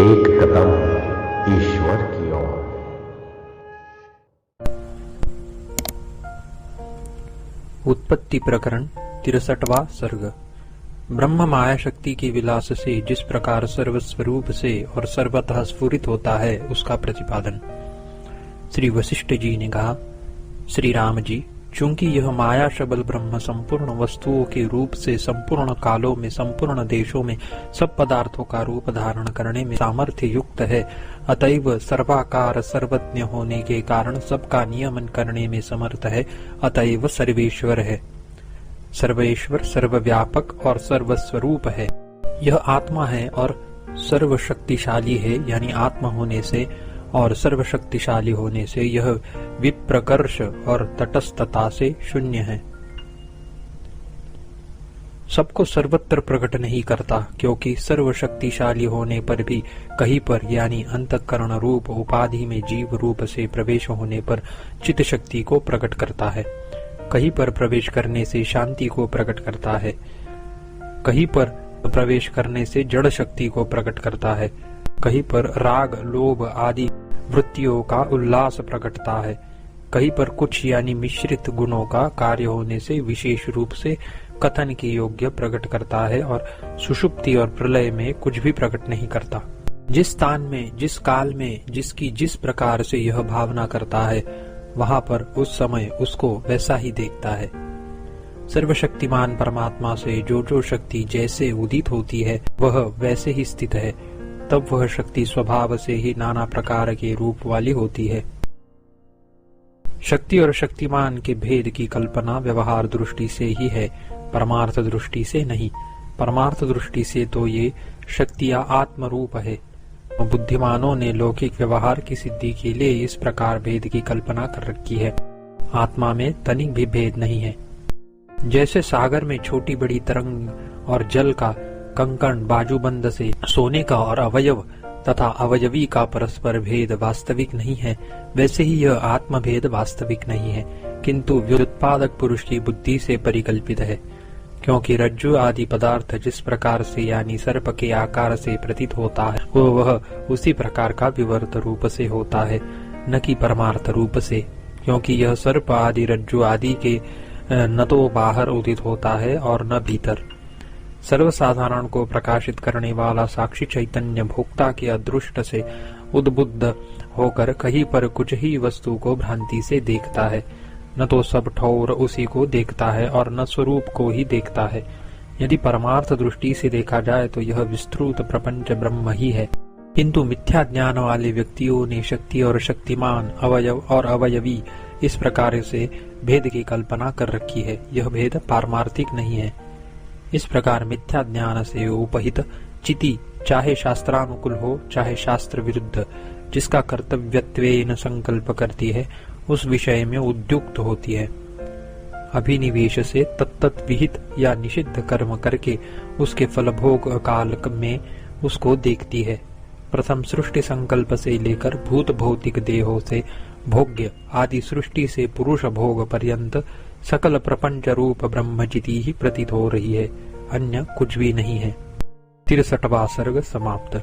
एक कदम ईश्वर की ओर। उत्पत्ति प्रकरण 63वां सर्ग। ब्रह्म माया शक्ति के विलास से जिस प्रकार सर्वस्वरूप से और सर्वतः स्फुरित होता है उसका प्रतिपादन। श्री वशिष्ठ जी ने कहा, श्री राम जी, चूंकि यह माया शबल ब्रह्म संपूर्ण वस्तुओं के रूप से संपूर्ण कालों में संपूर्ण देशों में सब पदार्थों का रूप धारण करने में सामर्थ्य युक्त है, अतएव सर्वाकार सर्वज्ञ होने के कारण सबका नियमन करने में समर्थ है, अतएव सर्वेश्वर है। सर्वेश्वर सर्वव्यापक और सर्वस्वरूप है। यह आत्मा है और सर्वशक्तिशाली है, यानी आत्मा होने से और सर्वशक्तिशाली होने से यह विप्रकर्ष और तटस्थता से शून्य है। सबको सर्वत्र प्रकट नहीं करता, क्योंकि सर्वशक्तिशाली होने पर भी कहीं पर यानी अंतःकरण रूप उपाधि में जीव रूप से प्रवेश होने पर चित्त शक्ति को प्रकट करता है, कहीं पर प्रवेश करने से शांति को प्रकट करता है, कहीं पर प्रवेश करने से जड़ शक्ति को प्रकट करता है, कहीं पर राग लोभ आदि वृत्तियों का उल्लास प्रकटता है, कहीं पर कुछ यानी मिश्रित गुणों का कार्य होने से विशेष रूप से कथन के योग्य प्रकट करता है, और सुषुप्ति और प्रलय में कुछ भी प्रकट नहीं करता। जिस स्थान में जिस काल में जिसकी जिस प्रकार से यह भावना करता है, वहां पर उस समय उसको वैसा ही देखता है। सर्वशक्तिमान परमात्मा से जो शक्ति जैसे उदित होती है वह वैसे ही स्थित है, तब वह शक्ति स्वभाव से ही नाना प्रकार के रूप वाली होती है। शक्ति और शक्तिमान के भेद की कल्पना व्यवहार दृष्टि से ही है, परमार्थ दृष्टि से नहीं। परमार्थ दृष्टि से तो ये शक्तियां आत्म रूप है। बुद्धिमानों ने लौकिक व्यवहार की सिद्धि के लिए इस प्रकार भेद की कल्पना कर रखी है। आत्मा में तनिक भी भेद नहीं है। जैसे सागर में छोटी बड़ी तरंग और जल का कंकण बाजूबंद से सोने का और अवयव तथा अवयवी का परस्पर भेद वास्तविक नहीं है, वैसे ही यह आत्म भेद वास्तविक नहीं है, किंतु व्युत्पादक पुरुष की बुद्धि से परिकल्पित है। क्योंकि रज्जु आदि पदार्थ जिस प्रकार से यानी सर्प के आकार से प्रतीत होता है, वह उसी प्रकार का विवर्त रूप से होता है, न कि परमार्थ रूप से। क्योंकि यह सर्प आदि रज्जु आदि के न तो बाहर उदित होता है और न भीतर। सर्वसाधारण को प्रकाशित करने वाला साक्षी चैतन्य भोक्ता के अदृष्ट से उद्बुद्ध होकर कहीं पर कुछ ही वस्तु को भ्रांति से देखता है, न तो सब ठौर उसी को देखता है और न स्वरूप को ही देखता है। यदि परमार्थ दृष्टि से देखा जाए तो यह विस्तृत प्रपंच ब्रह्म ही है, किंतु मिथ्या ज्ञान वाले व्यक्तियों ने शक्ति और शक्तिमान, अवयव और अवयवी इस प्रकार से भेद की कल्पना कर रखी है। यह भेद पारमार्थिक नहीं है। इस प्रकार मिथ्या ज्ञान से उपहित चिति चाहे शास्त्रानुकूल हो चाहे शास्त्र विरुद्ध, जिसका कर्तव्यत्वेन संकल्प करती है, उस विषय में उद्युक्त होती है। अभिनिवेश से तत्त विहित या निषिद्ध कर्म करके उसके फलभोग काल में उसको देखती है। प्रथम सृष्टि संकल्प से लेकर भूत भौतिक देहों से भोग्य आदि सृष्टि से पुरुष भोग पर्यंत सकल प्रपंच रूप ब्रह्मचिति ही प्रतीत हो रही है, अन्य कुछ भी नहीं है। 63वां सर्ग समाप्त।